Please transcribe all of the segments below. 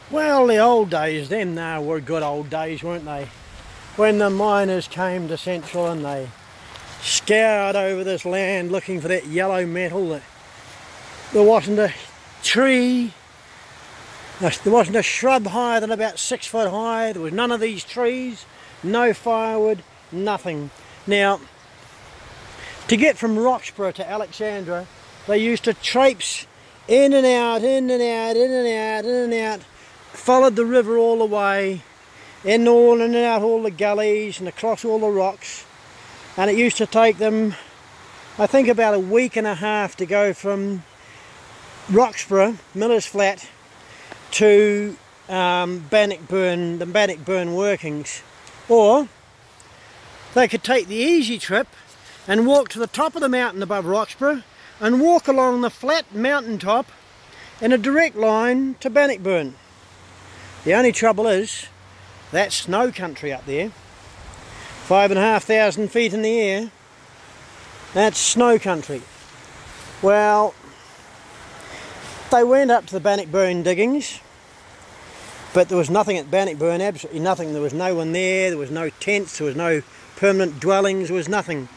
Well, the old days, them now were good old days, weren't they? When the miners came to Central and they scoured over this land looking for that yellow metal. There wasn't a tree, there wasn't a shrub higher than about 6 foot high. There was none of these trees, no firewood, nothing. Now, to get from Roxburgh to Alexandra, they used to traipse in and out, in and out, in and out, in and out, followed the river all the way, in and out all the gullies and across all the rocks, and it used to take them, I think, about a week and a half to go from Roxburgh, Miller's Flat, to Bannockburn, the Bannockburn workings. Or they could take the easy trip and walk to the top of the mountain above Roxburgh and walk along the flat mountain top in a direct line to Bannockburn. The only trouble is, that's snow country up there. 5,500 feet in the air. That's snow country. Well, they went up to the Bannockburn diggings, but there was nothing at Bannockburn, absolutely nothing. There was no one there was no tents, there was no permanent dwellings, there was nothing.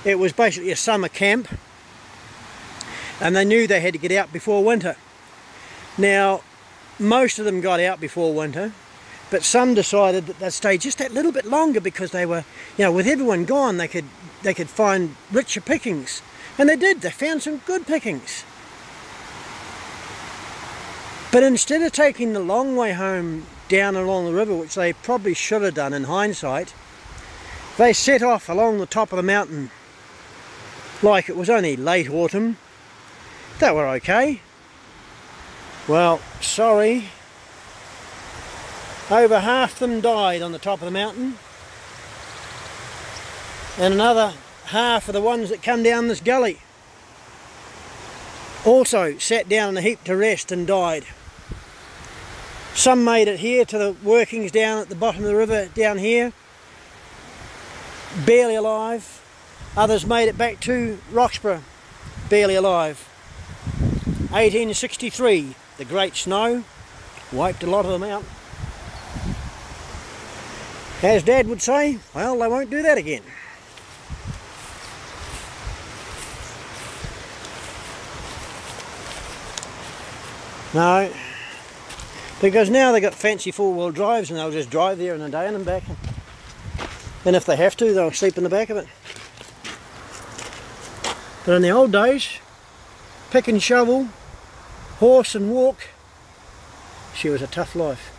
It was basically a summer camp, and they knew they had to get out before winter. Now, most of them got out before winter, but some decided that they'd stay just that little bit longer because they were, you know, with everyone gone, they could find richer pickings. And they did, they found some good pickings. But instead of taking the long way home down along the river, which they probably should have done in hindsight, they set off along the top of the mountain like it was only late autumn. They were okay. Well, sorry. Over half them died on the top of the mountain, and another half of the ones that come down this gully also sat down in a heap to rest and died. Some made it here to the workings down at the bottom of the river down here, barely alive. Others made it back to Roxburgh, barely alive. 1863, the Great Snow wiped a lot of them out. As Dad would say, well, they won't do that again. No, because now they've got fancy four-wheel drives and they'll just drive there in a day and back. And if they have to, they'll sleep in the back of it. But in the old days, pick and shovel, horse and walk, she was a tough life.